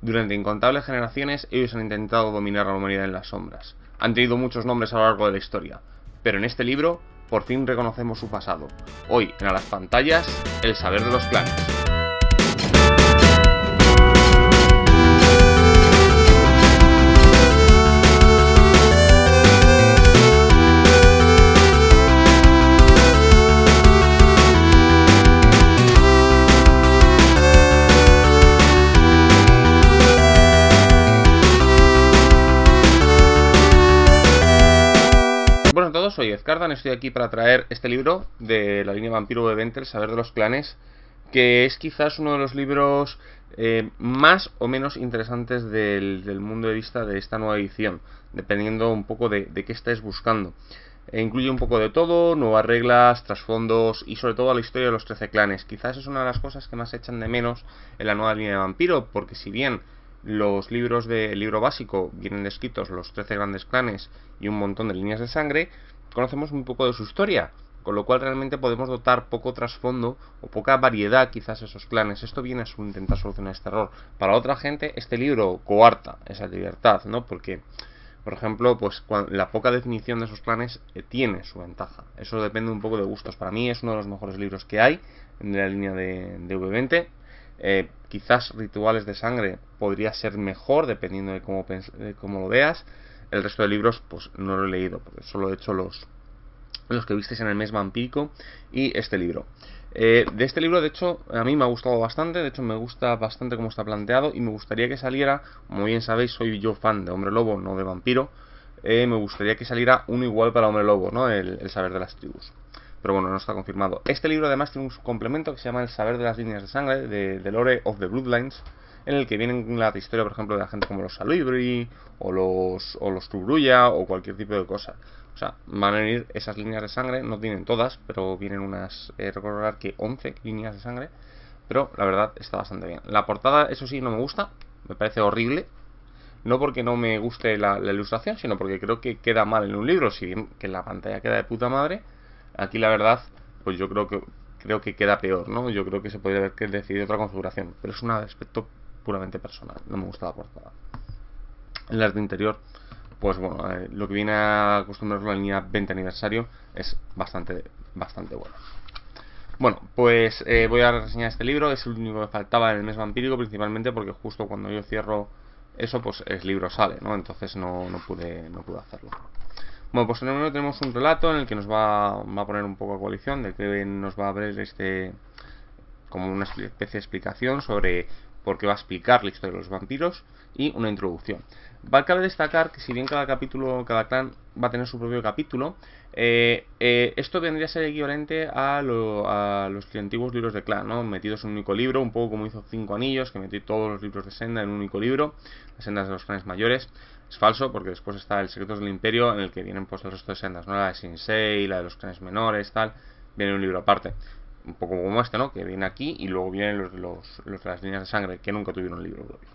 Durante incontables generaciones ellos han intentado dominar a la humanidad en las sombras. Han tenido muchos nombres a lo largo de la historia, pero en este libro por fin reconocemos su pasado. Hoy, en A las Pantallas, el saber de los clanes. Buenas a todos, soy Ezcardan, estoy aquí para traer este libro de la línea Vampiro V20, El saber de los clanes, que es quizás uno de los libros más o menos interesantes del mundo de vista de esta nueva edición, dependiendo un poco de qué estés buscando. Incluye un poco de todo, nuevas reglas, trasfondos y sobre todo la historia de los 13 clanes. Quizás es una de las cosas que más echan de menos en la nueva línea de Vampiro, porque si bien los libros del libro básico vienen descritos los 13 grandes clanes y un montón de líneas de sangre, conocemos muy poco de su historia, con lo cual realmente podemos dotar poco trasfondo o poca variedad quizás a esos clanes. Esto viene a intentar solucionar este error. Para otra gente este libro coarta esa libertad, ¿no? Porque, por ejemplo, pues la poca definición de esos clanes tiene su ventaja. Eso depende un poco de gustos. Para mí es uno de los mejores libros que hay en la línea de V20. Quizás Rituales de Sangre podría ser mejor dependiendo de cómo lo veas. El resto de libros pues no lo he leído porque solo he hecho los que visteis en el mes vampírico y este libro. De este libro, de hecho, a mí me ha gustado bastante. De hecho, me gusta bastante cómo está planteado y me gustaría que saliera, como bien sabéis, soy yo fan de Hombre Lobo, no de Vampiro. Me gustaría que saliera uno igual para Hombre Lobo, ¿no? El saber de las tribus. Pero bueno, no está confirmado. Este libro además tiene un complemento que se llama El saber de las líneas de sangre, de Lore of the Bloodlines, en el que vienen la historia, por ejemplo, de la gente como los Salibri o los Tubruya o cualquier tipo de cosa. O sea, van a venir esas líneas de sangre, no tienen todas, pero vienen unas, recordar que 11 líneas de sangre, pero la verdad está bastante bien. La portada, eso sí, no me gusta, me parece horrible. No porque no me guste la ilustración, sino porque creo que queda mal en un libro, si bien que en la pantalla queda de puta madre. Aquí la verdad, pues yo creo que queda peor, ¿no? Yo creo que se podría haber decidido otra configuración, pero es un aspecto puramente personal, no me gusta la portada. En las de interior, pues bueno, lo que viene a acostumbrarnos la línea 20 aniversario es bastante bueno. Bueno, pues voy a reseñar este libro, es el único que faltaba en el mes vampírico, principalmente porque justo cuando yo cierro eso, pues el libro sale, ¿no? Entonces no pude hacerlo. Bueno, pues primero tenemos un relato en el que nos va a poner un poco a coalición, de que nos va a abrir como una especie de explicación sobre por qué va a explicar la historia de los vampiros y una introducción. Cabe destacar que si bien cada clan va a tener su propio capítulo, esto vendría a ser equivalente a los antiguos libros de clan, ¿no? Metidos en un único libro, un poco como hizo Cinco Anillos, que metió todos los libros de Senda en un único libro, las sendas de los clanes mayores. Es falso, porque después está el Secretos del Imperio, en el que vienen pues el resto de sendas, ¿no? La de Shinsei, la de los clanes menores, tal, viene un libro aparte. Un poco como este, ¿no? Que viene aquí y luego vienen los de las líneas de sangre, que nunca tuvieron un libro propio.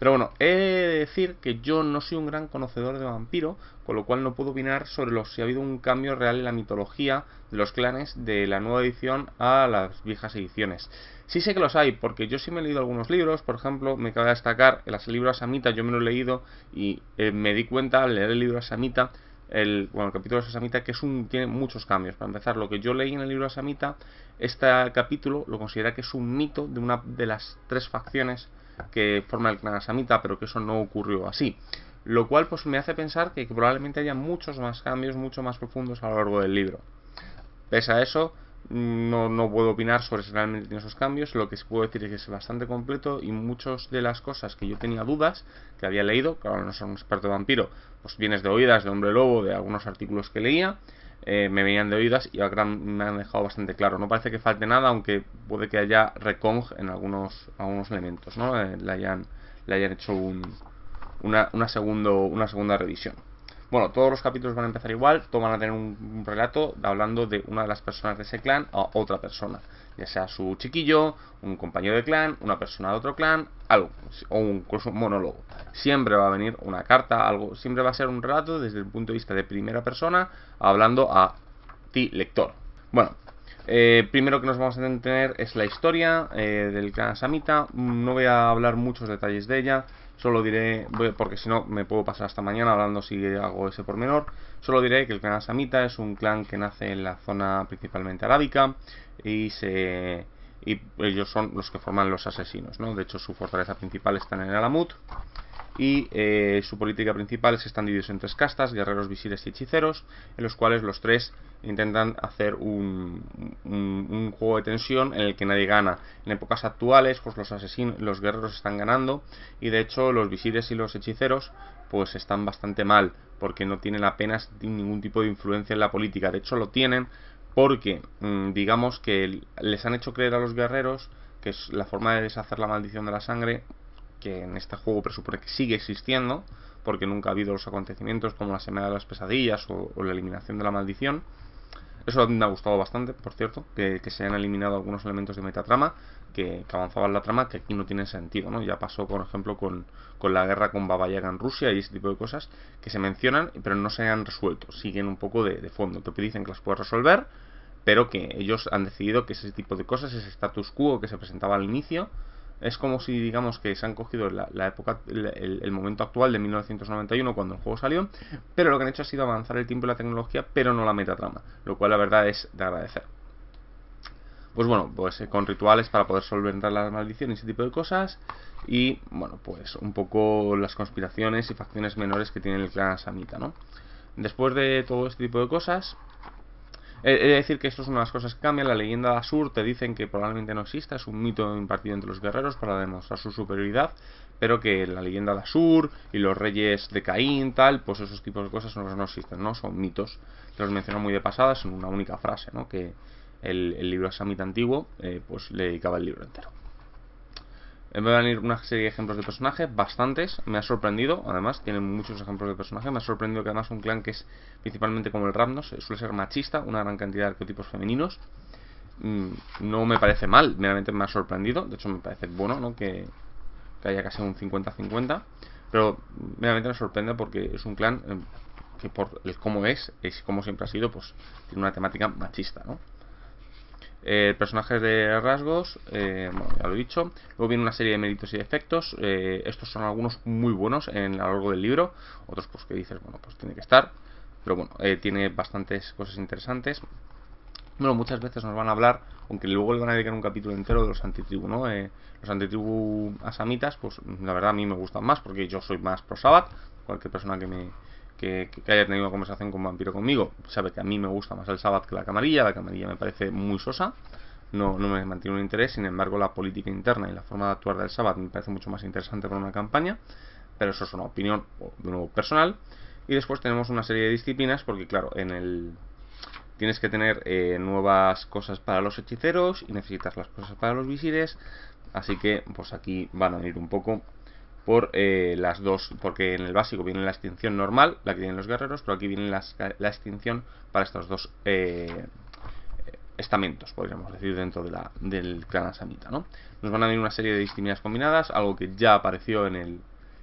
Pero bueno, he de decir que yo no soy un gran conocedor de Vampiro, con lo cual no puedo opinar sobre si ha habido un cambio real en la mitología de los clanes de la nueva edición a las viejas ediciones. Sí sé que los hay, porque yo sí me he leído algunos libros. Por ejemplo, me cabe destacar el libro Asamita, yo me lo he leído y me di cuenta al leer el libro Asamita, el capítulo de Asamita, que tiene muchos cambios. Para empezar, lo que yo leí en el libro Asamita, este capítulo lo considera que es un mito de una de las tres facciones que forma el clan Asamita, pero que eso no ocurrió así, lo cual pues me hace pensar que probablemente haya muchos más cambios, mucho más profundos a lo largo del libro. Pese a eso, no puedo opinar sobre si realmente tiene esos cambios. Lo que sí puedo decir es que es bastante completo y muchas de las cosas que yo tenía dudas, que había leído, claro, no soy un experto de vampiro, pues vienes de oídas de Hombre Lobo, de algunos artículos que leía, me venían de oídas y ahora me han dejado bastante claro. No parece que falte nada, aunque puede que haya recong en algunos elementos, ¿no? Le hayan hecho una segunda revisión. Bueno, todos los capítulos van a empezar igual, todos van a tener un relato hablando de una de las personas de ese clan a otra persona, ya sea su chiquillo, un compañero de clan, una persona de otro clan, algo, o incluso un monólogo. Siempre va a venir una carta, algo, siempre va a ser un relato desde el punto de vista de primera persona, hablando a ti, lector. Bueno, Primero que nos vamos a tener es la historia del clan Asamita. No voy a hablar muchos detalles de ella, solo diré, porque si no me puedo pasar hasta mañana hablando si hago ese pormenor. Solo diré que el clan Asamita es un clan que nace en la zona principalmente arábica y ellos son los que forman los asesinos, ¿no? De hecho, su fortaleza principal está en el Alamut. Y su política principal es que están divididos en tres castas: guerreros, visires y hechiceros, en los cuales los tres intentan hacer un juego de tensión en el que nadie gana. En épocas actuales, pues los guerreros están ganando, y de hecho los visires y los hechiceros pues están bastante mal, porque no tienen apenas ningún tipo de influencia en la política. De hecho lo tienen porque digamos que les han hecho creer a los guerreros que es la forma de deshacer la maldición de la sangre, que en este juego presupone que sigue existiendo, porque nunca ha habido los acontecimientos como la semana de las pesadillas o la eliminación de la maldición. Eso me ha gustado bastante, por cierto, que se hayan eliminado algunos elementos de metatrama que avanzaban la trama, que aquí no tienen sentido, ¿no? Ya pasó, por ejemplo, con la guerra con Baba Yaga en Rusia y ese tipo de cosas que se mencionan, pero no se han resuelto, siguen un poco de fondo, que dicen que las puedes resolver, pero que ellos han decidido que ese tipo de cosas, ese status quo que se presentaba al inicio, es como si digamos que se han cogido la época, el momento actual de 1991 cuando el juego salió, pero lo que han hecho ha sido avanzar el tiempo y la tecnología, pero no la metatrama, lo cual la verdad es de agradecer. Pues bueno, pues con rituales para poder solventar las maldiciones y ese tipo de cosas, y bueno, pues un poco las conspiraciones y facciones menores que tiene el clan Asamita, ¿no? Después de todo este tipo de cosas, he de decir que esto es una de las cosas que cambian. La leyenda de Asur te dicen que probablemente no exista, es un mito impartido entre los guerreros para demostrar su superioridad, pero que la leyenda de Asur y los reyes de Caín, tal, pues esos tipos de cosas no existen, ¿no? Son mitos que los mencionan muy de pasadas en una única frase, ¿no? Que el libro Asamita antiguo pues le dedicaba el libro entero. Me van a ir una serie de ejemplos de personajes, bastantes, me ha sorprendido, además, tienen muchos ejemplos de personajes, me ha sorprendido que además un clan que es principalmente como el Ravnos, suele ser machista, una gran cantidad de arquetipos femeninos. No me parece mal, meramente me ha sorprendido, de hecho me parece bueno, ¿no? que haya casi un 50-50, pero meramente me sorprende porque es un clan que por el cómo es como siempre ha sido, pues tiene una temática machista, ¿no? Personajes de rasgos, bueno, ya lo he dicho. Luego viene una serie de méritos y defectos. Estos son algunos muy buenos a lo largo del libro, otros pues que dices, bueno, pues tiene que estar, pero bueno, tiene bastantes cosas interesantes. Bueno, muchas veces nos van a hablar, aunque luego le van a dedicar un capítulo entero, de los antitribu, ¿no? Los antitribu asamitas, pues la verdad a mí me gustan más, porque yo soy más pro Sabbath. Cualquier persona que haya tenido una conversación con Vampiro conmigo sabe que a mí me gusta más el Sabbath que la camarilla. La camarilla me parece muy sosa, no me mantiene un interés. Sin embargo, la política interna y la forma de actuar del Sabbath me parece mucho más interesante para una campaña, pero eso es una opinión de nuevo personal. Y después tenemos una serie de disciplinas, porque claro, tienes que tener nuevas cosas para los hechiceros y necesitas las cosas para los visires, así que pues aquí van a ir un poco por las dos, porque en el básico viene la extinción normal, la que tienen los guerreros, pero aquí viene la extinción para estos dos estamentos, podríamos decir, dentro del clan Asamita, ¿no? Nos van a venir una serie de disciplinas combinadas, algo que ya apareció en el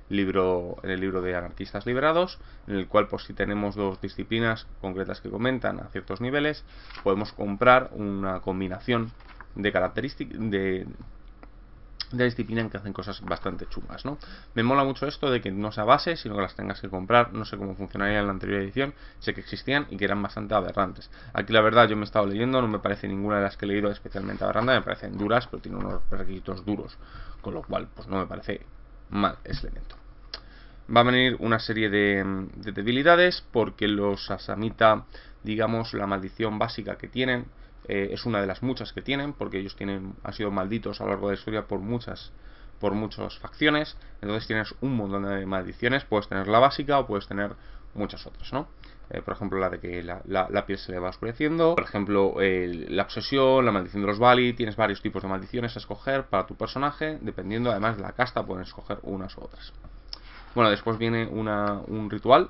libro de Anarquistas Liberados, en el cual pues si tenemos dos disciplinas concretas que comentan a ciertos niveles, podemos comprar una combinación de características de disciplina en que hacen cosas bastante chungas, ¿no? Me mola mucho esto de que no sea base, sino que las tengas que comprar. No sé cómo funcionaría en la anterior edición, sé que existían y que eran bastante aberrantes. Aquí la verdad yo me he estado leyendo, no me parece ninguna de las que he leído especialmente aberrante, me parecen duras, pero tienen unos requisitos duros, con lo cual pues no me parece mal ese elemento. Va a venir una serie de debilidades, porque los Asamita, digamos, la maldición básica que tienen es una de las muchas que tienen, porque ellos han sido malditos a lo largo de la historia por muchas facciones. Entonces tienes un montón de maldiciones, puedes tener la básica o puedes tener muchas otras, ¿no? Por ejemplo, la de que la piel se le va oscureciendo, por ejemplo, la obsesión, la maldición de los Bali. Tienes varios tipos de maldiciones a escoger para tu personaje, dependiendo además de la casta, pueden escoger unas u otras. Bueno, después viene un ritual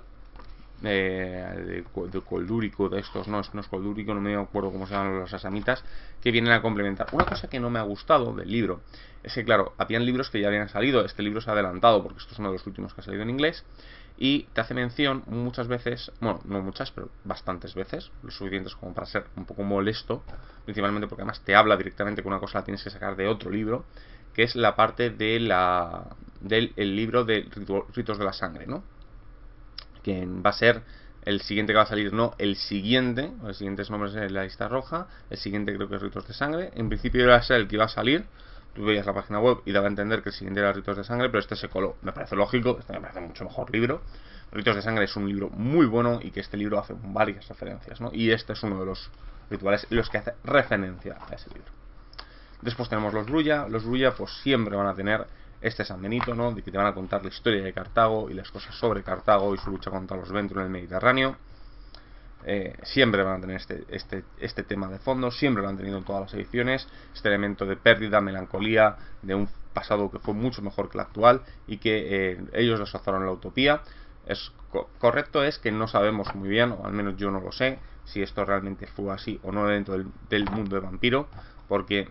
de coldúrico, de estos, no es coldúrico, no me acuerdo cómo se llaman los asamitas, que vienen a complementar. Una cosa que no me ha gustado del libro es que, claro, habían libros que ya habían salido, este libro se ha adelantado porque esto es uno de los últimos que ha salido en inglés, y te hace mención muchas veces, bueno, no muchas, pero bastantes veces, lo suficientes como para ser un poco molesto, principalmente porque además te habla directamente que una cosa la tienes que sacar de otro libro, que es la parte de del libro de ritos de la sangre, ¿no? Que va a ser el siguiente que va a salir, no el siguiente, el siguiente es Nombres en la lista roja, el siguiente creo que es Ritos de Sangre, en principio iba a ser el que iba a salir, tú veías la página web y daba a entender que el siguiente era Ritos de Sangre, pero este se coló, me parece lógico, este me parece mucho mejor libro. Ritos de Sangre es un libro muy bueno y que este libro hace varias referencias, ¿no? Y este es uno de los rituales los que hace referencia a ese libro. Después tenemos los Brulla pues siempre van a tener este San Benito, ¿no? De que te van a contar la historia de Cartago y las cosas sobre Cartago y su lucha contra los Ventru en el Mediterráneo. Siempre van a tener este tema de fondo, siempre lo han tenido en todas las ediciones, este elemento de pérdida, melancolía, de un pasado que fue mucho mejor que el actual y que ellos destrozaron la utopía. Correcto es que no sabemos muy bien, o al menos yo no lo sé, si esto realmente fue así o no dentro del mundo de Vampiro, porque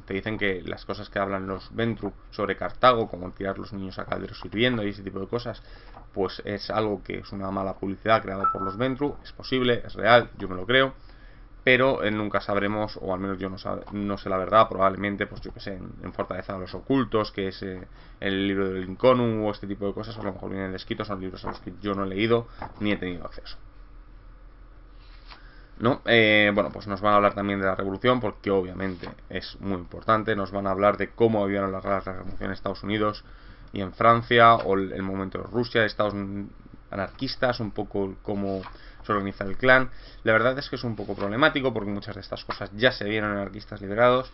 te dicen que las cosas que hablan los Ventru sobre Cartago, como tirar los niños a calderos hirviendo y ese tipo de cosas, pues es algo que es una mala publicidad creada por los Ventru. Es posible, es real, yo me lo creo, pero nunca sabremos, o al menos yo no sé la verdad. Probablemente, pues yo que sé, en Fortaleza de los Ocultos, que es el libro del Inconu o este tipo de cosas, a lo mejor vienen descritos, son libros a los que yo no he leído ni he tenido acceso, ¿no? Bueno, pues nos van a hablar también de la revolución, porque obviamente es muy importante. Nos van a hablar de cómo habían las revolución en Estados Unidos y en Francia, o el momento de Rusia, de estados anarquistas, un poco cómo se organiza el clan. La verdad es que es un poco problemático, porque muchas de estas cosas ya se vieron en anarquistas liberados.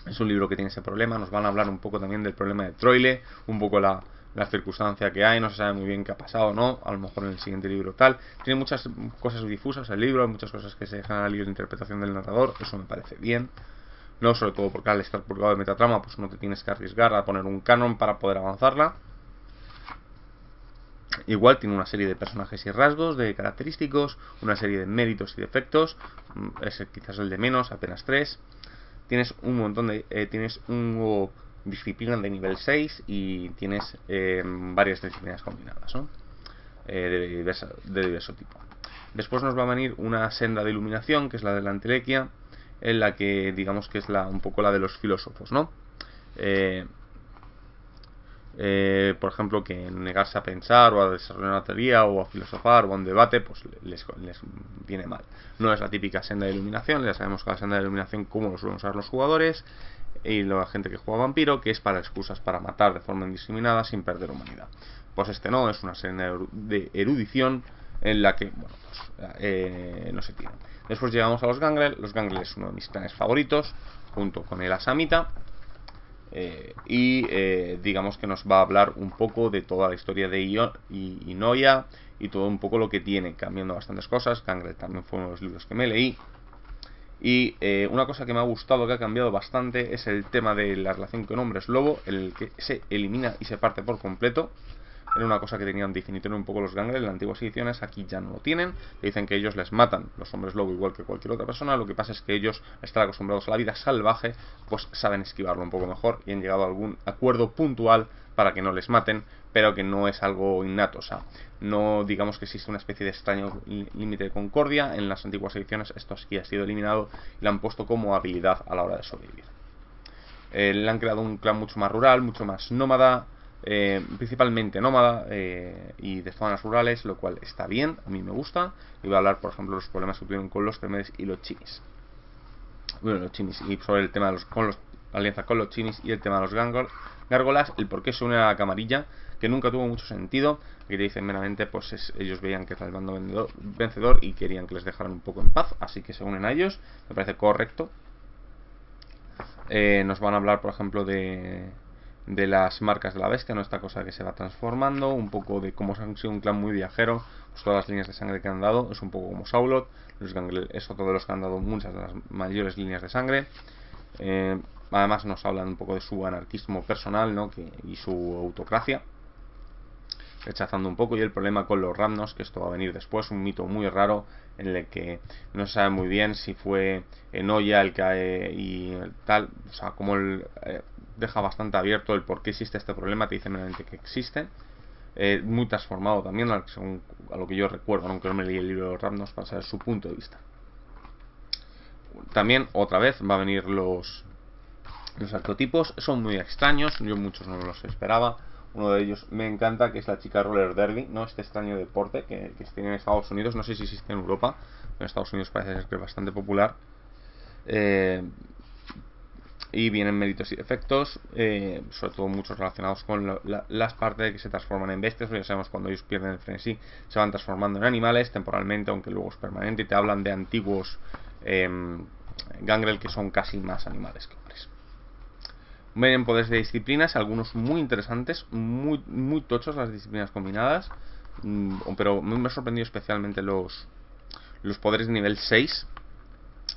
Es un libro que tiene ese problema. Nos van a hablar un poco también del problema de Troile, un poco la circunstancia que hay, no se sabe muy bien qué ha pasado, ¿no? A lo mejor en el siguiente libro tal. Tiene muchas cosas difusas el libro, hay muchas cosas que se dejan al libro de interpretación del narrador, eso me parece bien, ¿no? Sobre todo porque al estar purgado de metatrama, pues no te tienes que arriesgar a poner un canon para poder avanzarla. Igual tiene una serie de personajes y rasgos, de característicos, una serie de méritos y defectos, es quizás el de menos, apenas 3. Tienes un montón de... tienes un nuevo disciplina de nivel 6 y tienes varias disciplinas combinadas, ¿no? De diverso tipo. Después nos va a venir una senda de iluminación, que es la de la entelequia, en la que digamos que es un poco la de los filósofos, ¿no? Por ejemplo, que negarse a pensar o a desarrollar una teoría o a filosofar o a un debate, pues les viene mal. No es la típica senda de iluminación, ya sabemos que la senda de iluminación, como lo suelen usar los jugadores y la gente que juega vampiro, que es para excusas para matar de forma indiscriminada sin perder humanidad. Pues este no, es una senda de erudición en la que, bueno, pues, no se tiran. Después llegamos a los Gangrel. Los Gangrel es uno de mis clanes favoritos, junto con el Asamita. Digamos que nos va a hablar un poco de toda la historia de Inoya y todo un poco lo que tiene, cambiando bastantes cosas. Gangrel también fue uno de los libros que me leí. Y una cosa que me ha gustado, que ha cambiado bastante, es el tema de la relación con hombres lobo, en el que se elimina y se parte por completo. Era una cosa que tenían definido un poco los Gangrel en las antiguas ediciones, aquí ya no lo tienen. Te dicen que ellos les matan los hombres lobo igual que cualquier otra persona. Lo que pasa es que ellos, al estar acostumbrados a la vida salvaje, pues saben esquivarlo un poco mejor y han llegado a algún acuerdo puntual para que no les maten, pero que no es algo innato. O sea, no digamos que existe una especie de extraño límite de concordia. En las antiguas ediciones esto sí ha sido eliminado y lo han puesto como habilidad a la hora de sobrevivir. Le han creado un clan mucho más rural, mucho más nómada, principalmente nómada y de zonas rurales, lo cual está bien, a mí me gusta. Y voy a hablar, por ejemplo, de los problemas que tuvieron con los Temedes y los Chinis. Bueno, los Chinis, y sobre el tema de la alianza con los Chinis y el tema de los gárgolas, el por qué se une a la camarilla, que nunca tuvo mucho sentido. Aquí te dicen meramente, pues ellos veían que era el bando vencedor y querían que les dejaran un poco en paz, así que se unen a ellos, me parece correcto. Nos van a hablar, por ejemplo, de las marcas de la bestia, ¿no? Esta cosa que se va transformando, un poco de cómo han sido un clan muy viajero, pues todas las líneas de sangre que han dado, es un poco como Saulot. Los Gangrel es otro de los que han dado muchas de las mayores líneas de sangre. Además nos hablan un poco de su anarquismo personal, ¿no? Y su autocracia. rechazando un poco. Y el problema con los Ramnos, que esto va a venir después, un mito muy raro en el que no se sabe muy bien si fue Enoya el que y tal, o sea, como él deja bastante abierto el por qué existe este problema, te dice meramente que existe. Muy transformado también, según a lo que yo recuerdo, aunque no me leí el libro de los Ramnos, para saber su punto de vista. También otra vez va a venir los arquetipos, son muy extraños, yo muchos no los esperaba. Uno de ellos me encanta, que es la chica roller derby, ¿no? Este extraño deporte que se tiene en Estados Unidos, no sé si existe en Europa, pero en Estados Unidos parece ser que es bastante popular. Y vienen méritos y efectos, sobre todo muchos relacionados con las partes de que se transforman en bestias, porque ya sabemos cuando ellos pierden el frenesí se van transformando en animales temporalmente, aunque luego es permanente, y te hablan de antiguos gangrel que son casi más animales que hombres. Ven poderes de disciplinas, algunos muy interesantes, muy tochos las disciplinas combinadas, pero me ha sorprendido especialmente los poderes de nivel 6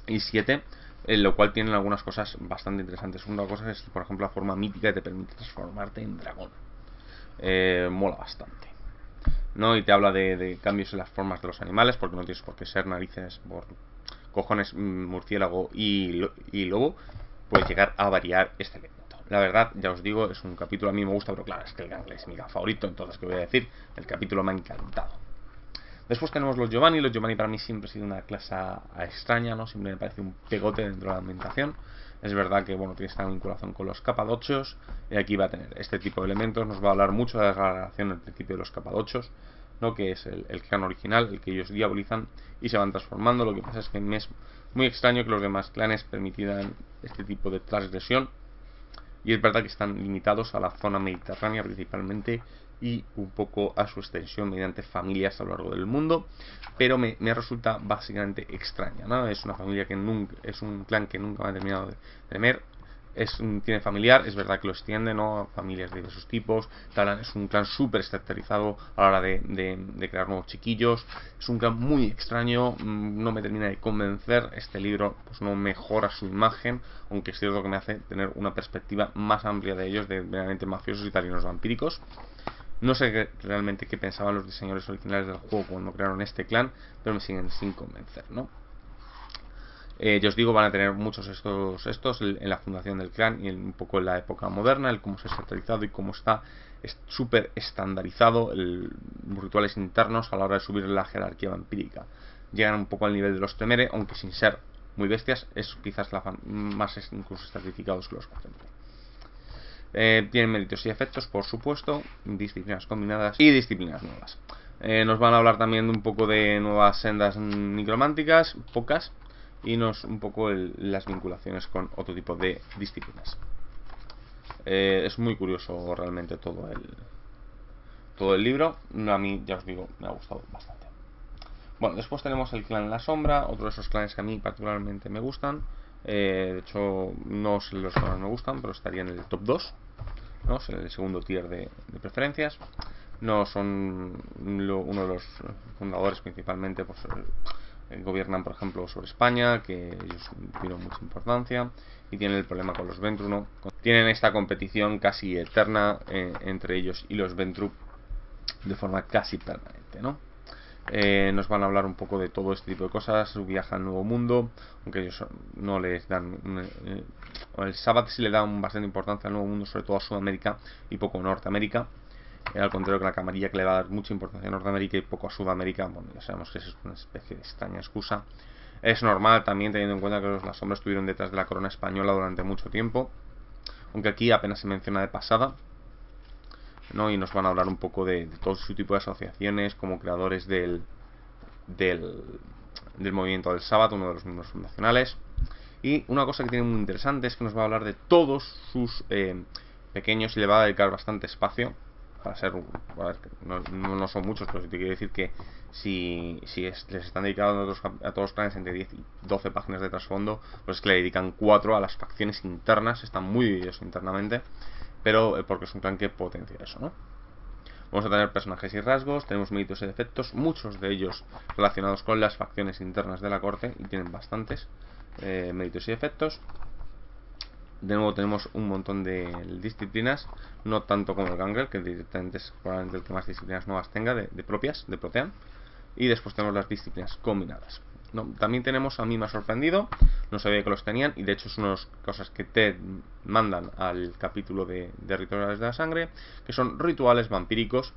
y 7, en lo cual tienen algunas cosas bastante interesantes. Una cosa es, por ejemplo, la forma mítica que te permite transformarte en dragón. Mola bastante, ¿no? Y te habla de cambios en las formas de los animales, porque no tienes por qué ser narices por cojones, murciélago y lobo. Puedes llegar a variar este elemento. La verdad, ya os digo, es un capítulo, a mí me gusta, pero claro, es que el gangle es mi favorito, entonces, ¿qué voy a decir? El capítulo me ha encantado. Después tenemos los Giovanni. Los Giovanni para mí siempre ha sido una clase extraña, ¿no? Siempre me parece un pegote dentro de la ambientación. Es verdad que, bueno, tiene esta vinculación con los Capadochos, y aquí va a tener este tipo de elementos. Nos va a hablar mucho de la relación entre el principio de los Capadochos, ¿no? Que es el clan original, el que ellos diabolizan y se van transformando. Lo que pasa es que me es muy extraño que los demás clanes permitieran este tipo de transgresión, y es verdad que están limitados a la zona mediterránea principalmente y un poco a su extensión mediante familias a lo largo del mundo, pero me resulta básicamente extraña, ¿no? Es una familia que nunca, es un clan que nunca me ha terminado de temer. Tiene familiar, es verdad que lo extiende, ¿no? Familias de diversos tipos. Talán es un clan súper estandarizado a la hora de crear nuevos chiquillos. Es un clan muy extraño, no me termina de convencer. Este libro pues no mejora su imagen, aunque es cierto que me hace tener una perspectiva más amplia de ellos, de verdaderamente mafiosos italianos vampíricos. No sé realmente qué pensaban los diseñadores originales del juego cuando crearon este clan, pero me siguen sin convencer, ¿no? Ya os digo, van a tener muchos estos en la fundación del clan y un poco en la época moderna, el cómo se ha estandarizado y cómo está súper estandarizado los rituales internos a la hora de subir la jerarquía vampírica. Llegan un poco al nivel de los Temere, aunque sin ser muy bestias, es quizás más incluso estratificados que los Temere. Tienen méritos y efectos, por supuesto, disciplinas combinadas y disciplinas nuevas. Nos van a hablar también un poco de nuevas sendas necrománticas, pocas, y un poco las vinculaciones con otro tipo de disciplinas. Es muy curioso realmente todo el libro. A mí, ya os digo, me ha gustado bastante. Bueno, después tenemos el clan La Sombra, otro de esos clanes que a mí particularmente me gustan. De hecho, no sé los que más me gustan, pero estaría en el top 2, ¿no? En el segundo tier de preferencias. No son uno de los fundadores principalmente, pues gobiernan por ejemplo sobre España, que ellos tuvieron mucha importancia, y tienen el problema con los Ventru, ¿no? Tienen esta competición casi eterna entre ellos y los Ventru de forma casi permanente, ¿no? Nos van a hablar un poco de todo este tipo de cosas. Su viaje al Nuevo Mundo, aunque ellos no les dan el Sabbath sí le dan bastante importancia al Nuevo Mundo, sobre todo a Sudamérica y poco a Norteamérica, al contrario que la camarilla, que le va a dar mucha importancia a Norteamérica y poco a Sudamérica. Bueno, ya sabemos que es una especie de extraña excusa. Es normal también teniendo en cuenta que las sombras estuvieron detrás de la corona española durante mucho tiempo, aunque aquí apenas se menciona de pasada, ¿no? Y nos van a hablar un poco de todo su tipo de asociaciones como creadores del movimiento del Sabbath, uno de los miembros fundacionales. Y una cosa que tiene muy interesante es que nos va a hablar de todos sus pequeños, y le va a dedicar bastante espacio para ser, no son muchos, pero sí te quiero decir que si les están dedicando a todos los planes entre 10 y 12 páginas de trasfondo, pues es que le dedican 4 a las facciones internas. Están muy divididos internamente, pero porque es un clan que potencia eso, ¿no? Vamos a tener personajes y rasgos, tenemos méritos y defectos, muchos de ellos relacionados con las facciones internas de la corte, y tienen bastantes méritos y defectos. De nuevo tenemos un montón de disciplinas, no tanto como el Gangrel, que directamente es probablemente el que más disciplinas nuevas tenga de propias, de Protean. Y después tenemos las disciplinas combinadas. No, también tenemos, a mí me ha sorprendido, no sabía que los tenían, y de hecho es una de las cosas que te mandan al capítulo de rituales de la sangre, que son rituales vampíricos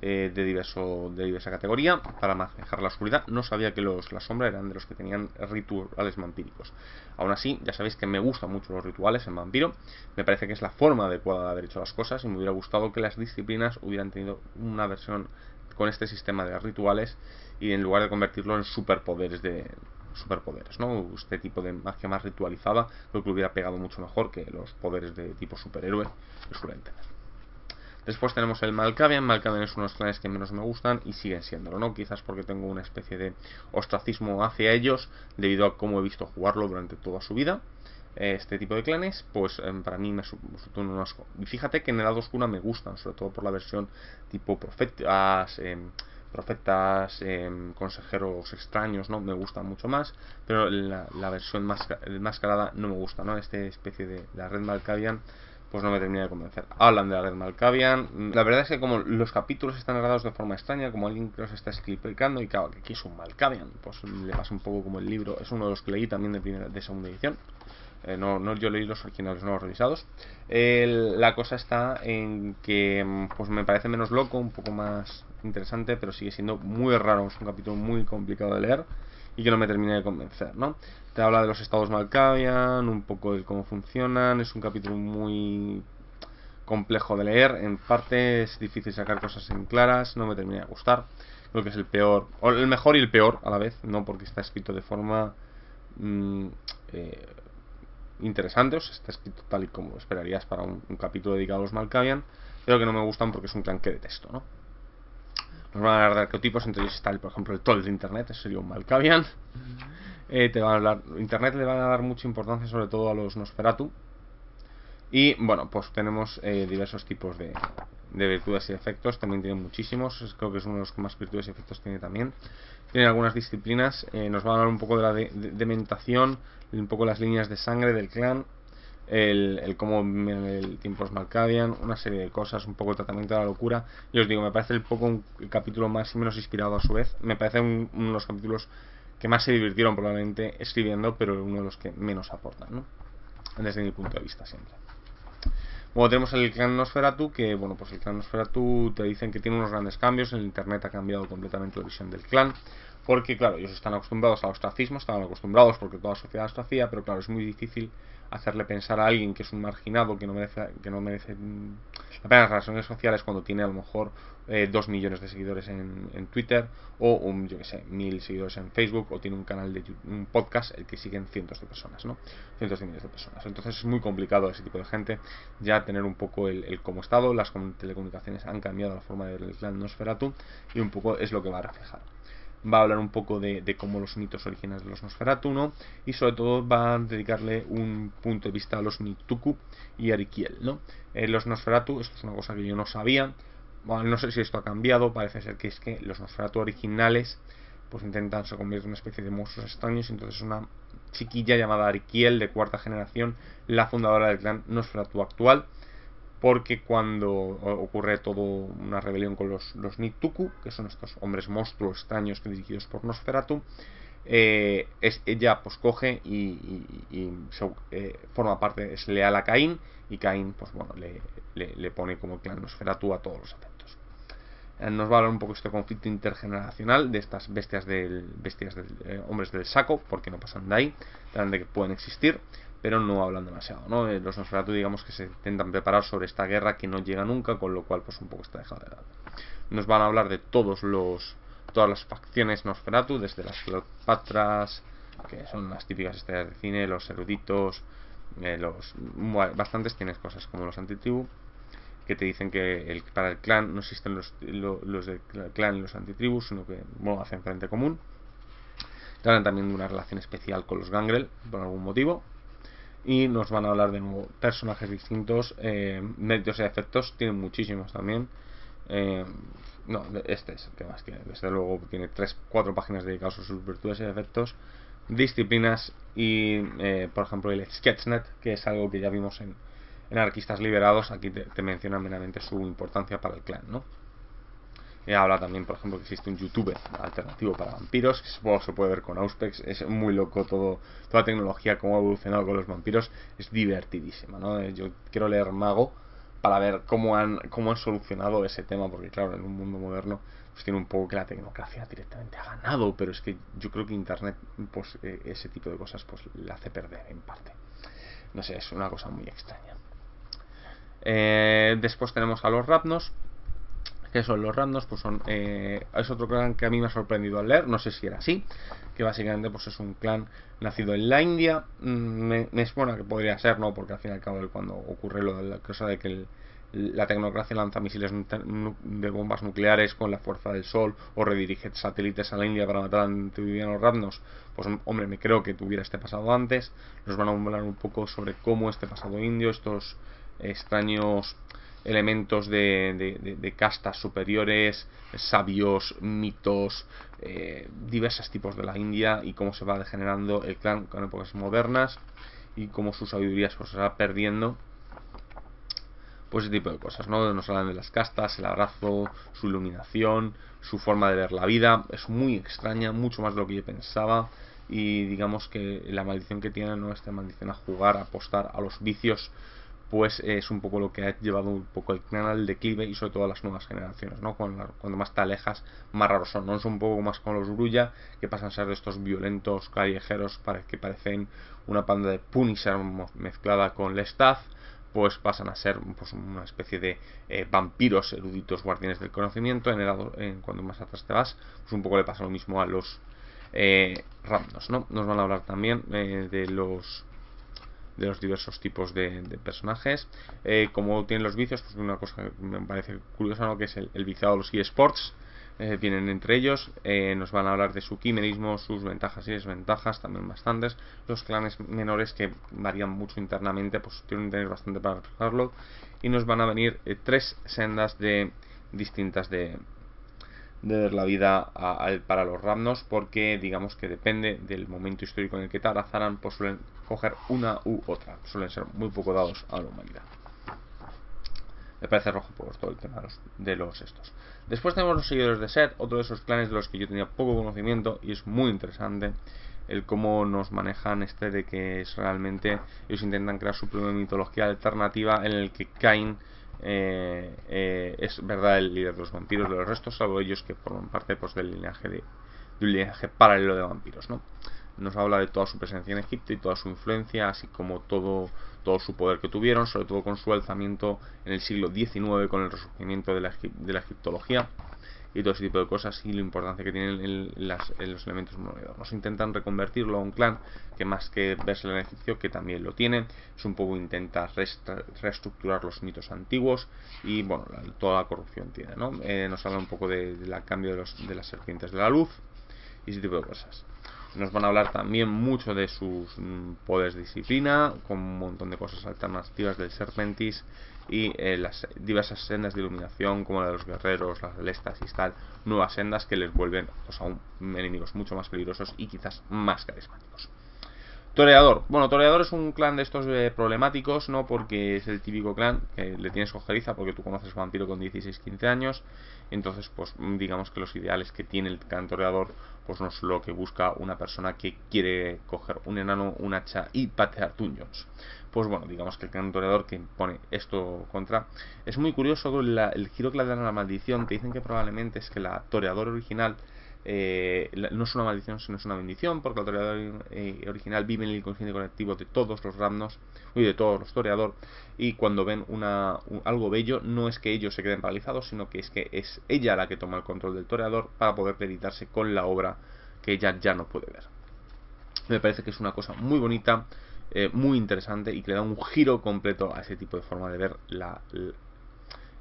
de diversa categoría para manejar la oscuridad. No sabía que la sombra eran de los que tenían rituales vampíricos. Aún así, ya sabéis que me gustan mucho los rituales en vampiro, me parece que es la forma adecuada de haber hecho las cosas, y me hubiera gustado que las disciplinas hubieran tenido una versión con este sistema de rituales, y en lugar de convertirlo en superpoderes, ¿no? Este tipo de magia más ritualizada creo que hubiera pegado mucho mejor que los poderes de tipo superhéroe que suelen tener. Después tenemos el Malkavian. Malkavian es uno de los clanes que menos me gustan y siguen siéndolo, ¿no? Quizás porque tengo una especie de ostracismo hacia ellos debido a cómo he visto jugarlo durante toda su vida. Este tipo de clanes, pues para mí me resulta un asco. Y fíjate que en el lado oscuro me gustan, sobre todo por la versión tipo profetas, consejeros extraños, ¿no? Me gustan mucho más, pero la versión mascarada no me gusta, ¿no? Esta especie de la red Malkavian pues no me termina de convencer. Hablan de la red Malkavian. La verdad es que como los capítulos están narrados de forma extraña, como alguien que los está explicando, y claro, que aquí es un Malkavian, pues le pasa un poco como el libro. Es uno de los que leí también de segunda edición. No, yo leí los originales, no los revisados. La cosa está en que pues me parece menos loco, un poco más interesante, pero sigue siendo muy raro. Es un capítulo muy complicado de leer y que no me termina de convencer, ¿no? Te habla de los estados Malkavian, un poco de cómo funcionan. Es un capítulo muy complejo de leer, en parte es difícil sacar cosas en claras, no me termina de gustar. Creo que es el peor, o el mejor y el peor a la vez, no porque está escrito de forma interesante, o sea, está escrito tal y como esperarías para un capítulo dedicado a los Malkavian, pero que no me gustan porque es un clan que detesto, ¿no? Nos van a hablar de arquetipos, entre ellos está, por ejemplo, el troll de Internet, eso sería un Malkavian. Te van a hablar, Internet le van a dar mucha importancia sobre todo a los Nosferatu. Y bueno, pues tenemos diversos tipos de virtudes y efectos, también tiene muchísimos, creo que es uno de los que más virtudes y efectos tiene también. Tiene algunas disciplinas, nos van a hablar un poco de la dementación, un poco las líneas de sangre del clan, el cómo el tiempo es Malkavian, una serie de cosas, un poco el tratamiento de la locura. Y os digo, me parece el capítulo más y menos inspirado a su vez, me parece uno de los capítulos que más se divirtieron probablemente escribiendo, pero uno de los que menos aportan, ¿no? Desde mi punto de vista siempre. Luego tenemos el clan Nosferatu, que bueno, pues el clan Nosferatu te dicen que tiene unos grandes cambios. En el internet ha cambiado completamente la visión del clan, porque claro, ellos están acostumbrados al ostracismo, estaban acostumbrados porque toda la sociedad lo hacía, pero claro, es muy difícil hacerle pensar a alguien que es un marginado, que no merece la pena las relaciones sociales, cuando tiene a lo mejor 2 millones de seguidores en Twitter, o yo que sé, 1000 seguidores en Facebook, o tiene un canal de YouTube, un podcast el que siguen cientos de personas, ¿no? Cientos de miles de personas. Entonces es muy complicado ese tipo de gente ya tener un poco el como estado. Las telecomunicaciones han cambiado la forma del clan Nosferatu, y un poco es lo que va a reflejar. Va a hablar un poco de cómo los mitos originales de los Nosferatu, ¿no? Y sobre todo va a dedicarle un punto de vista a los Nituku y Arikiel, ¿no? Los Nosferatu, esto es una cosa que yo no sabía, bueno, no sé si esto ha cambiado, parece ser que es que los Nosferatu originales pues intentan, se convierten en una especie de monstruos extraños, y entonces una chiquilla llamada Arikiel, de cuarta generación, la fundadora del clan Nosferatu actual, porque cuando ocurre todo una rebelión con los Nituku, que son estos hombres monstruos extraños dirigidos por Nosferatu, ella pues coge y forma parte, es leal a Caín, y Caín pues bueno le pone como clan Nosferatu a todos los efectos. Nos va a hablar un poco de este conflicto intergeneracional de estas bestias del hombres del saco, porque no pasan de ahí, de que pueden existir, pero no hablan demasiado, ¿no? Los Nosferatu, digamos que se intentan preparar sobre esta guerra que no llega nunca, con lo cual pues un poco está dejado de lado. Nos van a hablar de todas las facciones Nosferatu, desde las Cleopatras, que son las típicas estrellas de cine, los eruditos, bastantes. Tienes cosas como los antitribu, que te dicen que para el clan no existen los del clan y los antitribus, sino que bueno, hacen frente común. Te hablan también de una relación especial con los Gangrel, por algún motivo. Y nos van a hablar de nuevo personajes distintos, méritos y efectos, tienen muchísimos también. No, este es el que más tiene, desde luego tiene 3-4 páginas dedicadas a sus virtudes y efectos, disciplinas y, por ejemplo, el Sketchnet, que es algo que ya vimos en Anarquistas Liberados. Aquí te menciona meramente su importancia para el clan, ¿no? Y habla también, por ejemplo, que existe un youtuber alternativo para vampiros, que supongo se puede ver con Auspex. Es muy loco toda la tecnología, cómo ha evolucionado con los vampiros. Es divertidísima, ¿no? Yo quiero leer Mago para ver cómo han solucionado ese tema, porque claro, en un mundo moderno pues tiene un poco que la tecnocracia directamente ha ganado, pero es que yo creo que Internet, pues ese tipo de cosas pues le hace perder en parte. No sé, es una cosa muy extraña. Después tenemos a los Rapnos. ¿Qué son los Rapnos? Pues es otro clan que a mí me ha sorprendido al leer, no sé si era así, que básicamente pues es un clan nacido en la India. Me suena que podría ser, ¿no? Porque al fin y al cabo cuando ocurre la cosa de que la tecnocracia lanza misiles de bombas nucleares con la fuerza del sol o redirige satélites a la India para matar a los Rapnos, pues hombre, me creo que tuviera este pasado antes. Nos van a hablar un poco sobre cómo este pasado indio, estos extraños elementos de castas superiores, sabios, mitos, diversos tipos de la India, y cómo se va degenerando el clan con épocas modernas y cómo su sabiduría pues, se va perdiendo. Pues ese tipo de cosas, ¿no? Nos hablan de las castas, el abrazo, su iluminación, su forma de ver la vida. Es muy extraña, mucho más de lo que yo pensaba. Y digamos que la maldición que tiene, ¿no? Esta maldición a jugar, a apostar a los vicios, pues es un poco lo que ha llevado un poco el clan al declive, y sobre todo a las nuevas generaciones, ¿no? Cuando más te alejas, más raros son, ¿no? Es un poco más como los Grulla, que pasan a ser de estos violentos callejeros que parecen una panda de Punisher mezclada con Lestat, pues pasan a ser pues, una especie de vampiros eruditos, guardianes del conocimiento. Cuando más atrás te vas, pues un poco le pasa lo mismo a los Rapnos, ¿no? Nos van a hablar también de los diversos tipos de personajes. Como tienen los vicios, pues una cosa que me parece curiosa, ¿no? Que es el viciado de los eSports. Vienen entre ellos. Nos van a hablar de su quimerismo, sus ventajas y desventajas, también bastantes. Los clanes menores, que varían mucho internamente, pues tienen que tener bastante para reflejarlo. Y nos van a venir 3 sendas distintas de ver la vida para los Rapnos, porque digamos que depende del momento histórico en el que te abrazaran, pues suelen coger una u otra, suelen ser muy poco dados a la humanidad. Me parece rojo por todo el tema de los estos. Después tenemos los seguidores de Set, otro de esos clanes de los que yo tenía poco conocimiento, y es muy interesante el cómo nos manejan de que es realmente, ellos intentan crear su propia mitología alternativa en el que Cain es verdad el líder de los vampiros, de los restos, salvo ellos que forman parte pues, de un linaje paralelo de vampiros, ¿no? Nos habla de toda su presencia en Egipto y toda su influencia, así como todo su poder que tuvieron, sobre todo con su alzamiento en el siglo XIX, con el resurgimiento de la egiptología y todo ese tipo de cosas, y la importancia que tienen en los elementos modernos. Intentan reconvertirlo a un clan que, más que verse en el egipcio, que también lo tiene, es un poco intenta reestructurar los mitos antiguos y bueno, toda la corrupción tiene, ¿no? Nos habla un poco del cambio de las serpientes de la luz y ese tipo de cosas. Nos van a hablar también mucho de sus poderes de disciplina, con un montón de cosas alternativas del Serpentis, y las diversas sendas de iluminación, como la de los guerreros, las celestas y tal, nuevas sendas que les vuelven pues, a enemigos mucho más peligrosos y quizás más carismáticos. Toreador. Bueno, Toreador es un clan de estos problemáticos, ¿no? Porque es el típico clan que le tienes cojeriza porque tú conoces vampiro con 16-15 años. Entonces, pues digamos que los ideales que tiene el clan Toreador pues no es lo que busca una persona que quiere coger un enano, un hacha y patear dungeons. Pues bueno, digamos que el clan Toreador que pone esto contra. Es muy curioso el giro que le dan a la maldición. Te dicen que probablemente es que la Toreador original no es una maldición, sino es una bendición, porque el toreador original vive en el inconsciente colectivo de todos los Rapnos y de todos los toreador, y cuando ven algo bello, no es que ellos se queden paralizados, sino que es ella la que toma el control del toreador para poder deleitarse con la obra que ella ya no puede ver. Me parece que es una cosa muy bonita, muy interesante, y que le da un giro completo a ese tipo de forma de ver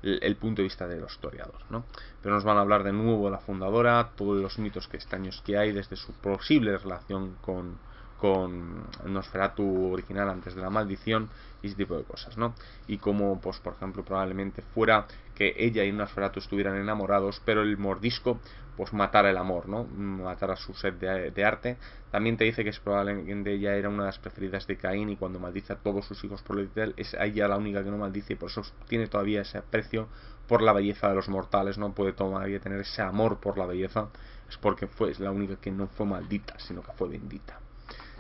el punto de vista de los toreadores, ¿no? Pero nos van a hablar de nuevo de la fundadora, todos los mitos extraños que hay, desde su posible relación con con Nosferatu original antes de la maldición y ese tipo de cosas, ¿no? Y como, pues por ejemplo, probablemente fuera que ella y Nosferatu estuvieran enamorados, pero el mordisco pues matara el amor, ¿no? Matara su sed de arte. También te dice que es probablemente ella era una de las preferidas de Caín y cuando maldice a todos sus hijos por literal, es ella la única que no maldice y por eso tiene todavía ese aprecio por la belleza de los mortales, no puede todavía tener ese amor por la belleza, es porque es la única que no fue maldita, sino que fue bendita.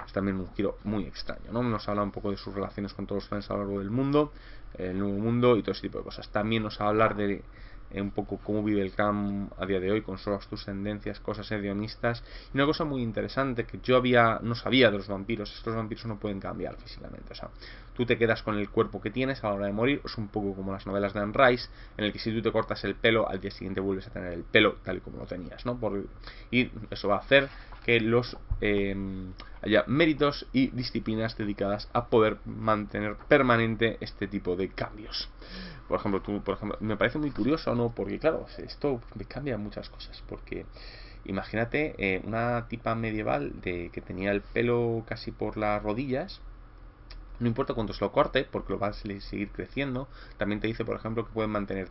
Es también un giro muy extraño, ¿no? Nos habla un poco de sus relaciones con todos los fans a lo largo del mundo, el nuevo mundo y todo ese tipo de cosas. También nos va a hablar de un poco cómo vive el clan a día de hoy con todas sus tendencias, cosas hedionistas y una cosa muy interesante que yo no sabía de los vampiros. Estos vampiros no pueden cambiar físicamente, o sea, tú te quedas con el cuerpo que tienes a la hora de morir. Es un poco como las novelas de Anne Rice, en el que si tú te cortas el pelo al día siguiente vuelves a tener el pelo tal y como lo tenías, ¿no? Y eso va a hacer que haya méritos y disciplinas dedicadas a poder mantener permanente este tipo de cambios. Por ejemplo, me parece muy curioso, ¿no? Porque claro, esto me cambia muchas cosas. Porque imagínate una tipa medieval que tenía el pelo casi por las rodillas. No importa cuánto se lo corte, porque lo va a seguir creciendo. También te dice, por ejemplo, que pueden mantener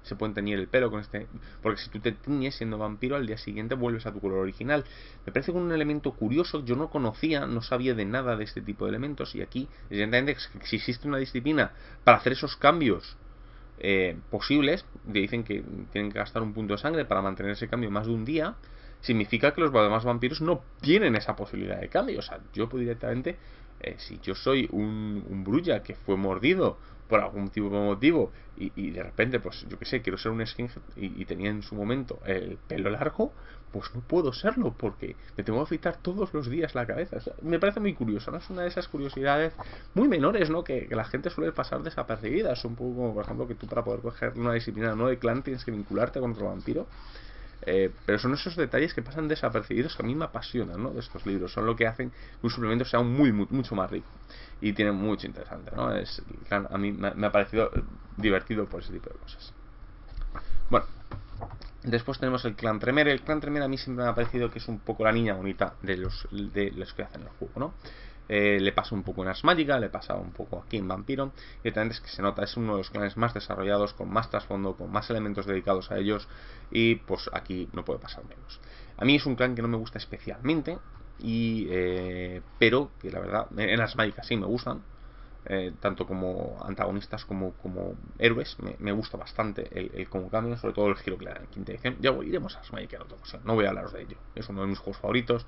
se pueden teñir el pelo con este. Porque si tú te tiñes siendo vampiro, al día siguiente vuelves a tu color original. Me parece un elemento curioso. Yo no conocía, no sabía de nada de este tipo de elementos. Y aquí, evidentemente, si existe una disciplina para hacer esos cambios posibles, dicen que tienen que gastar un punto de sangre para mantener ese cambio más de un día. Significa que los demás vampiros no tienen esa posibilidad de cambio. O sea, yo puedo directamente, si yo soy un brulla que fue mordido por algún tipo de motivo y de repente, pues yo que sé, quiero ser un skinhead y tenía en su momento el pelo largo, pues no puedo serlo porque me tengo que afeitar todos los días la cabeza. O sea, me parece muy curioso, ¿no? Es una de esas curiosidades muy menores, ¿no? Que la gente suele pasar desapercibidas. Un poco como, por ejemplo, que tú para poder coger una disciplina no de clan tienes que vincularte con otro vampiro. Pero son esos detalles que pasan desapercibidos que a mí me apasionan, ¿no? De estos libros. Son lo que hacen que un suplemento sea mucho más rico. Y tiene mucho interesante, ¿no? A mí me ha parecido divertido por ese tipo de cosas. Bueno, después tenemos el clan Tremere. El clan Tremere a mí siempre me ha parecido que es un poco la niña bonita de los que hacen el juego, ¿no? Le pasa un poco en Ars Magica, le pasa un poco aquí en Vampiro. Y también es que se nota, es uno de los clanes más desarrollados, con más trasfondo, con más elementos dedicados a ellos. Y pues aquí no puede pasar menos. A mí es un clan que no me gusta especialmente, pero que la verdad, en Ars Magica sí me gustan. Tanto como antagonistas como héroes, me gusta bastante el cómo cambia, sobre todo el giro que le dan en quinta edición. Ya iremos a Ars Magica en otra ocasión, no voy a hablaros de ello, es uno de mis juegos favoritos,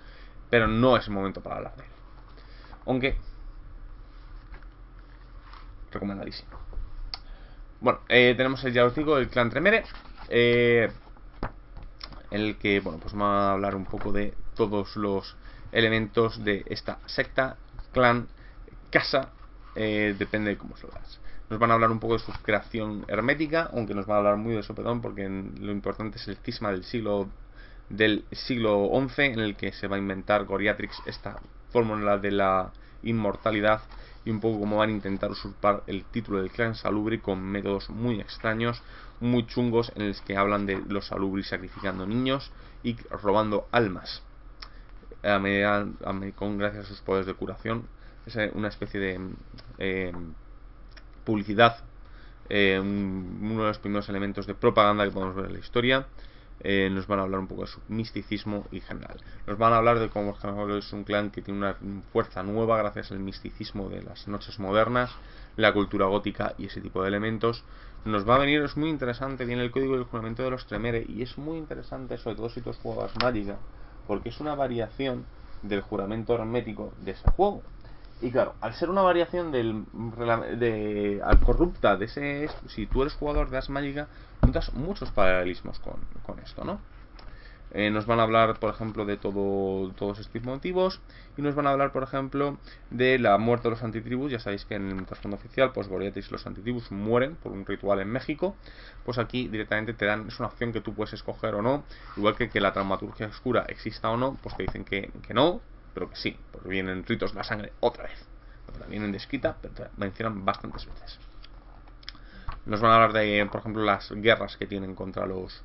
pero no es el momento para hablar de él. Aunque recomendadísimo. Bueno, tenemos ya os digo el clan Tremere, en el que, bueno, pues vamos a hablar un poco de todos los elementos de esta secta, clan, casa, depende de cómo se lo das. Nos van a hablar un poco de su creación hermética, aunque nos van a hablar muy de sopetón, porque lo importante es el cisma del siglo XI, en el que se va a inventar Goriatrix, esta fórmula de la inmortalidad, y un poco cómo van a intentar usurpar el título del clan Salubri con métodos muy extraños, muy chungos, en los que hablan de los Salubri sacrificando niños y robando almas gracias a sus poderes de curación. Es una especie de publicidad, uno de los primeros elementos de propaganda que podemos ver en la historia. Nos van a hablar un poco de su misticismo y general. Nos van a hablar de cómo es un clan que tiene una fuerza nueva gracias al misticismo de las noches modernas, la cultura gótica y ese tipo de elementos. Nos va a venir, es muy interesante, viene el código del juramento de los Tremere, y es muy interesante, sobre todo si tú juegas Magica, porque es una variación del juramento hermético de ese juego. Y claro, al ser una variación al corrupta de ese, si tú eres jugador de Ars Magica, notas muchos paralelismos con esto, ¿no? Nos van a hablar, por ejemplo, de todos estos motivos, y nos van a hablar, por ejemplo, de la muerte de los antitribus. Ya sabéis que en el trasfondo oficial, pues Goriatrix y los antitribus mueren por un ritual en México. Pues aquí directamente te dan, es una opción que tú puedes escoger o no, igual que la dramaturgia oscura exista o no, pues te dicen que no, pero que sí, porque vienen ritos de la sangre otra vez. Vienen descrita, pero te mencionan bastantes veces. Nos van a hablar de, por ejemplo, las guerras que tienen contra los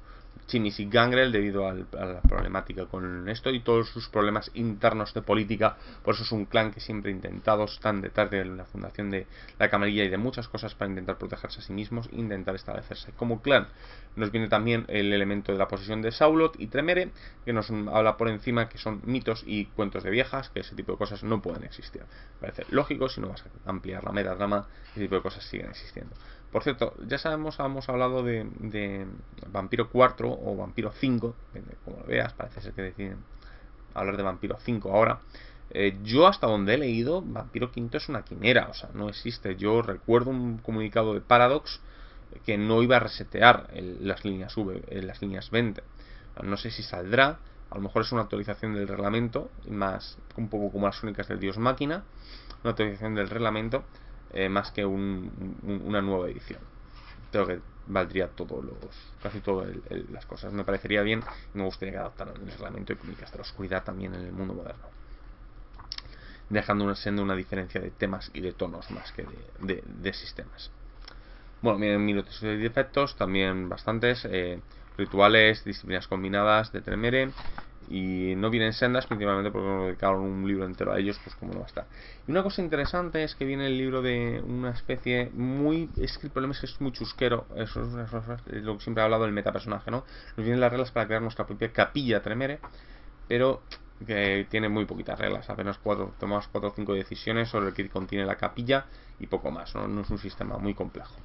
Chimis y Gangrel debido a la problemática con esto y todos sus problemas internos de política. Por eso es un clan que siempre ha intentado, están detrás de la fundación de la Camarilla y de muchas cosas para intentar protegerse a sí mismos e intentar establecerse como clan. Nos viene también el elemento de la posesión de Saulot y Tremere, que nos habla por encima que son mitos y cuentos de viejas, que ese tipo de cosas no pueden existir. Parece lógico, si no vas a ampliar la metatrama, ese tipo de cosas siguen existiendo. Por cierto, ya sabemos, hemos hablado de Vampiro 4 o Vampiro 5, como lo veas, parece ser que deciden hablar de Vampiro 5 ahora. Yo hasta donde he leído, Vampiro 5 es una quimera, o sea, no existe. Yo recuerdo un comunicado de Paradox que no iba a resetear las líneas V, las líneas 20. No sé si saldrá, a lo mejor es una actualización del reglamento, más un poco como las únicas del Dios Máquina, una actualización del reglamento, más que una nueva edición. Creo que valdría casi todas las cosas. Me parecería bien y me gustaría que adaptaran el reglamento de Crónicas de la Oscuridad también en el mundo moderno, dejando siendo una diferencia de temas y de tonos más que de sistemas. Bueno, minutos y defectos también bastantes, rituales, disciplinas combinadas de Tremere, y no vienen sendas, principalmente porque nos dedicaron un libro entero a ellos, pues como no va a estar. Y una cosa interesante es que viene el libro de una especie muy... Es que el problema es que es muy chusquero, eso es lo que siempre he hablado del metapersonaje, ¿no? Nos vienen las reglas para crear nuestra propia capilla Tremere, pero que tiene muy poquitas reglas, apenas tomamos 4 o 5 decisiones sobre el que contiene la capilla y poco más, ¿no? No es un sistema muy complejo.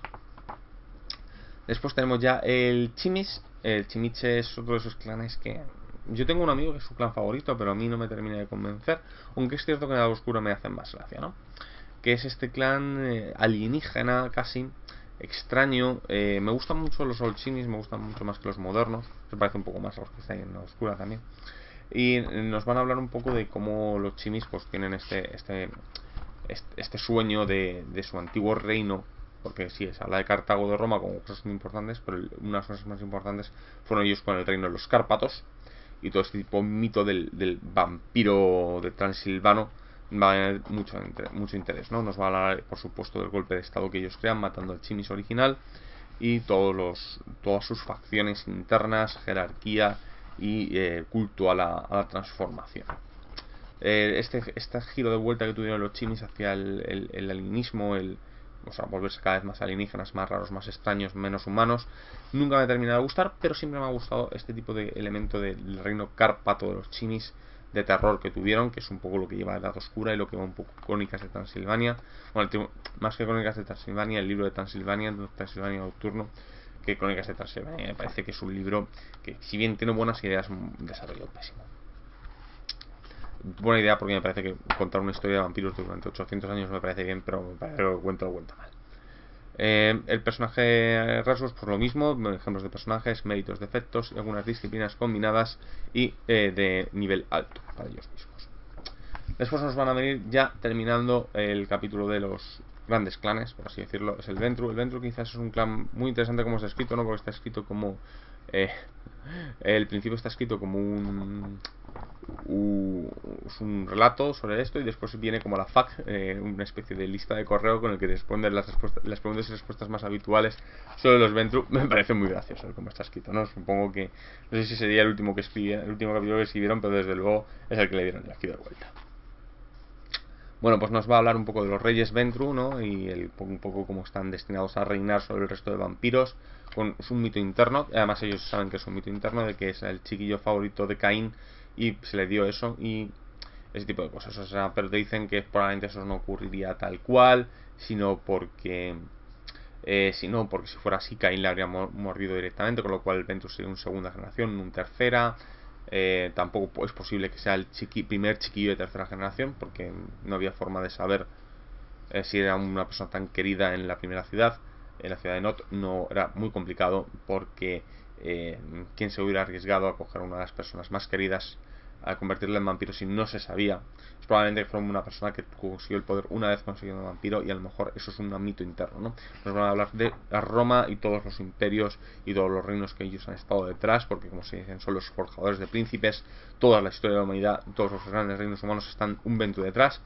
Después tenemos ya el Chimis. El Chimiche es otro de esos clanes que... Yo tengo un amigo que es su clan favorito, pero a mí no me termina de convencer, aunque es cierto que en el oscuro me hacen más gracia, ¿no? Que es este clan alienígena, casi extraño. Me gustan mucho los old chimis, me gustan mucho más que los modernos. Se parece un poco más a los que están en la oscura también. Y nos van a hablar un poco de cómo los chimis pues tienen este sueño de su antiguo reino. Porque sí, se habla de Cartago, de Roma como cosas muy importantes, pero unas cosas más importantes fueron ellos con el reino de los Cárpatos. Y todo este tipo de mito del vampiro de Transilvano va a tener mucho interés, ¿no? Nos va a hablar, por supuesto, del golpe de estado que ellos crean, matando al Chimis original, y todas sus facciones internas, jerarquía y culto a la transformación. Este giro de vuelta que tuvieron los Chimis hacia el alienismo, o sea, volverse cada vez más alienígenas, más raros, más extraños, menos humanos, nunca me ha terminado de gustar, pero siempre me ha gustado este tipo de elemento del reino cárpato de los Chimis, de terror que tuvieron, que es un poco lo que lleva la Edad Oscura y lo que va un poco Crónicas de Transilvania. Bueno, más que Crónicas de Transilvania, el libro de Transilvania Nocturno, que Crónicas de Transilvania. Me parece que es un libro que, si bien tiene buenas ideas, un desarrollo pésimo. Buena idea, porque me parece que contar una historia de vampiros durante 800 años me parece bien, pero me parece que lo cuenta mal. El personaje rasgos, por lo mismo, ejemplos de personajes, méritos, defectos y algunas disciplinas combinadas y de nivel alto para ellos mismos. Después nos van a venir ya terminando el capítulo de los grandes clanes, por así decirlo, es el Ventru. El Ventru quizás es un clan muy interesante como está escrito, ¿no? Porque está escrito como... el principio está escrito como un relato sobre esto, y después viene como la FAQ, una especie de lista de correo con el que responden las preguntas y respuestas más habituales sobre los Ventru. Me parece muy gracioso como está escrito, ¿no? Supongo que, no sé si sería el último capítulo que escribieron, pero desde luego es el que le dieron aquí de vuelta. Bueno, pues nos va a hablar un poco de los reyes Ventru, ¿no? Y un poco cómo están destinados a reinar sobre el resto de vampiros, con un mito interno. Además ellos saben que es un mito interno, de que es el chiquillo favorito de Caín y se le dio eso y ese tipo de cosas. O sea, pero te dicen que probablemente eso no ocurriría tal cual, sino porque si fuera así, Caín le habría mordido directamente, con lo cual el Ventru sería una segunda generación, una tercera. Tampoco es posible que sea el primer chiquillo de tercera generación, porque no había forma de saber si era una persona tan querida en la primera ciudad. En la ciudad de Not no era muy complicado, porque ¿quién se hubiera arriesgado a coger a una de las personas más queridas, a convertirla en vampiro si no se sabía? Es probablemente que fue una persona que consiguió el poder una vez consiguiendo un vampiro, y a lo mejor eso es un mito interno, ¿no? Nos van a hablar de Roma y todos los imperios y todos los reinos que ellos han estado detrás, porque como se dicen, son los forjadores de príncipes. Toda la historia de la humanidad, todos los grandes reinos humanos están un Ventru detrás.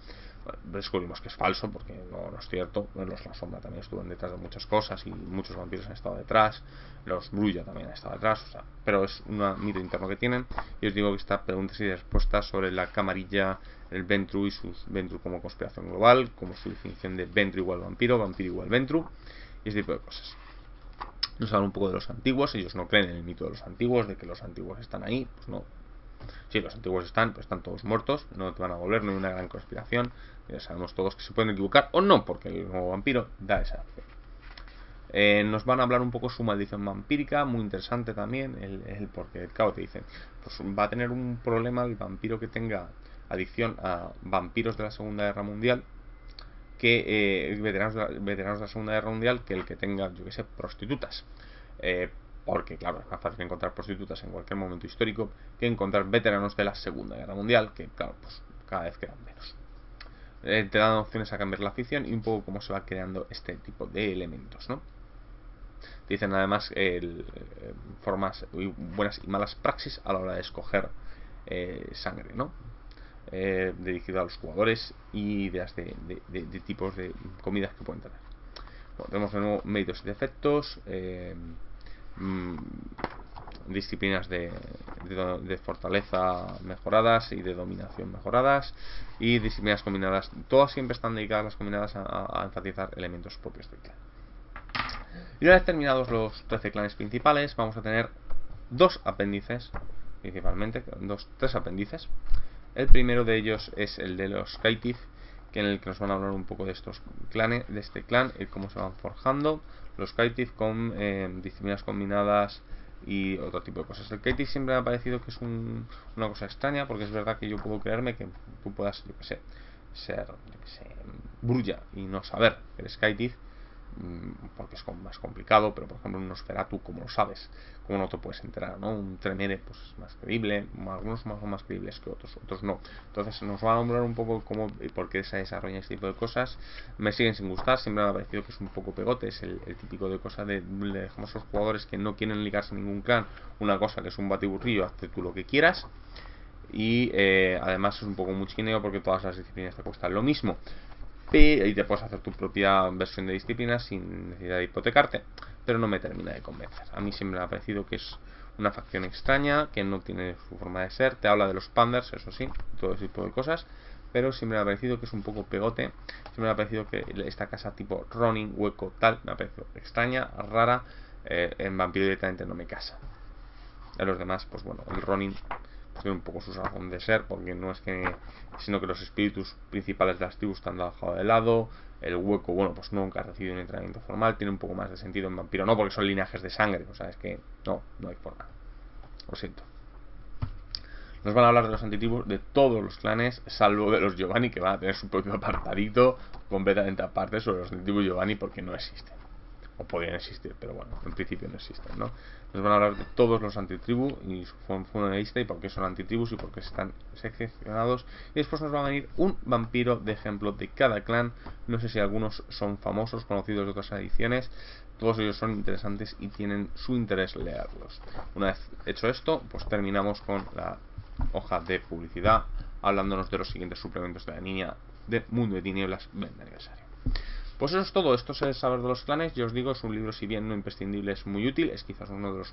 descubrimos que es falso, porque no es cierto. Los La Sombra también estuvieron detrás de muchas cosas y muchos vampiros han estado detrás. Los Brulla también han estado detrás, o sea, pero es un mito interno que tienen. Y os digo que está preguntas y respuestas sobre la camarilla, el Ventru y sus Ventru como conspiración global, como su definición de Ventru igual vampiro, vampiro igual Ventru, y ese tipo de cosas. Nos hablan un poco de los antiguos. Ellos no creen en el mito de los antiguos, de que los antiguos están ahí. Pues no. Sí, los antiguos están, pero están todos muertos. No te van a volver, no hay una gran conspiración. Ya sabemos todos que se pueden equivocar o no, porque el nuevo vampiro da esa opción. Nos van a hablar un poco su maldición vampírica, muy interesante también. Porque, claro, te dicen, pues va a tener un problema el vampiro que tenga adicción a vampiros de la Segunda Guerra Mundial, que veteranos de la Segunda Guerra Mundial, que el que tenga, yo que sé, prostitutas. Porque, claro, es más fácil encontrar prostitutas en cualquier momento histórico que encontrar veteranos de la Segunda Guerra Mundial, que, claro, pues cada vez quedan menos. Te dan opciones a cambiar la afición y un poco cómo se va creando este tipo de elementos, ¿no? Te dicen además formas buenas y malas praxis a la hora de escoger sangre, ¿no? Dirigido a los jugadores y ideas de tipos de comidas que pueden tener. Bueno, tenemos de nuevo méritos y defectos, disciplinas de fortaleza mejoradas y de dominación mejoradas, y disciplinas combinadas. Todas siempre están dedicadas, las combinadas, a enfatizar elementos propios del clan. Y una vez terminados los 13 clanes principales, vamos a tener dos apéndices, principalmente, tres apéndices. El primero de ellos es el de los Caitiff, en el que nos van a hablar un poco de estos clanes, de este clan, y cómo se van forjando los Caitiff con disciplinas combinadas y otro tipo de cosas. El Caitiff siempre me ha parecido que es una cosa extraña, porque es verdad que yo puedo creerme que tú puedas, yo que sé, ser, yo que sé, Brulla y no saber que eres Caitiff, porque es más complicado. Pero por ejemplo un Nosferatu, ¿cómo lo sabes? ¿Cómo no te puedes enterar, no? Un Tremere pues es más creíble, algunos son más creíbles que otros no. Entonces nos van a hablar un poco cómo y por qué se desarrolla este tipo de cosas. Me siguen sin gustar, siempre me ha parecido que es un poco pegote. Es el típico de cosa de le dejamos a los jugadores que no quieren ligarse a ningún clan una cosa que es un batiburrillo, hazte tú lo que quieras. Y además es un poco muy chineo, porque todas las disciplinas te cuestan lo mismo y te puedes hacer tu propia versión de disciplina sin necesidad de hipotecarte, pero no me termina de convencer. A mí siempre me ha parecido que es una facción extraña, que no tiene su forma de ser. Te habla de los panders, eso sí, todo ese tipo de cosas, pero siempre me ha parecido que es un poco pegote. Siempre me ha parecido que esta casa tipo Ronin, hueco, tal, me ha parecido extraña, rara. En vampiro directamente no me casa. A los demás, pues bueno, el Ronin tiene un poco su razón de ser, porque no es que, sino que los espíritus principales de las tribus están dejado de lado. El hueco, bueno, pues nunca ha recibido un entrenamiento formal, tiene un poco más de sentido en vampiro, no porque son linajes de sangre, o sea, es que no hay forma, lo siento. Nos van a hablar de los antitribus de todos los clanes, salvo de los Giovanni, que van a tener su propio apartadito completamente aparte sobre los antitribus Giovanni, porque no existen. O podrían existir, pero bueno, en principio no existen, ¿no? Nos van a hablar de todos los antitribus y su forma de lista y por qué son antitribus y por qué están seccionados. Y después nos va a venir un vampiro de ejemplo de cada clan. No sé si algunos son famosos, conocidos de otras ediciones. Todos ellos son interesantes y tienen su interés leerlos. Una vez hecho esto, pues terminamos con la hoja de publicidad, hablándonos de los siguientes suplementos de la línea de Mundo de Tinieblas 20 aniversario. Pues eso es todo, esto es el saber de los clanes. Yo os digo, es un libro, si bien no imprescindible, es muy útil. Es quizás uno de los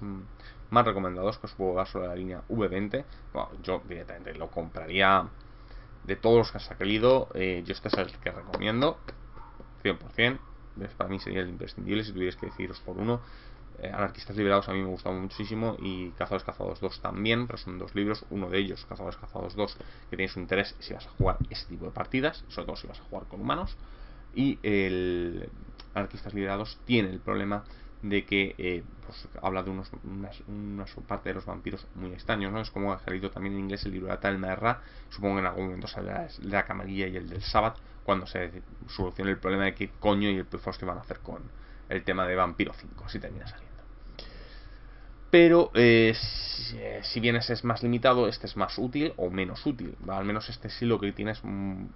más recomendados que os puedo dar sobre la línea V20. Bueno, yo directamente lo compraría de todos los que has salido. Yo este es el que recomiendo 100%. Para mí sería el imprescindible si tuvierais que deciros por uno. Anarquistas Liberados a mí me gustó muchísimo, y Cazadores Cazados 2 también, pero son dos libros. Uno de ellos, Cazadores Cazados 2, que tenéis un interés si vas a jugar este tipo de partidas, sobre todo si vas a jugar con humanos. Y el Anarquistas Liberados tiene el problema de que pues, habla de una parte de los vampiros muy extraños, ¿no? Es como ha salido también en inglés el libro de Talma de Ra. Supongo que en algún momento saldrá la camarilla y el del Sabbath, cuando se solucione el problema de qué coño y el Perforce que van a hacer con el tema de Vampiro 5, si termina saliendo. Pero si bien ese es más limitado, este es más útil o menos útil. Al menos este sí lo que tienes,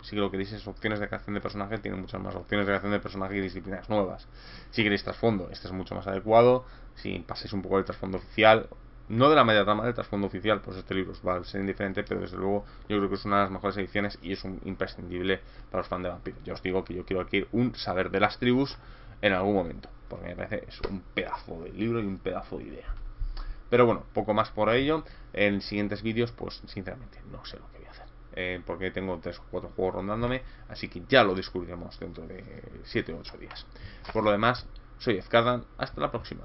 sí que lo que dices es opciones de creación de personaje, tiene muchas más opciones de creación de personaje y disciplinas nuevas. Si queréis trasfondo, este es mucho más adecuado. Si pasáis un poco del trasfondo oficial, no de la media trama del trasfondo oficial, pues este libro va a ser indiferente, pero desde luego yo creo que es una de las mejores ediciones y es un imprescindible para los fans de vampiros. Ya os digo que yo quiero adquirir un Saber de las Tribus en algún momento, porque me parece es un pedazo de libro y un pedazo de idea. Pero bueno, poco más por ello. En siguientes vídeos, pues sinceramente no sé lo que voy a hacer, porque tengo 3 o 4 juegos rondándome, así que ya lo descubriremos dentro de 7 o 8 días. Por lo demás, soy Ezcardan, hasta la próxima.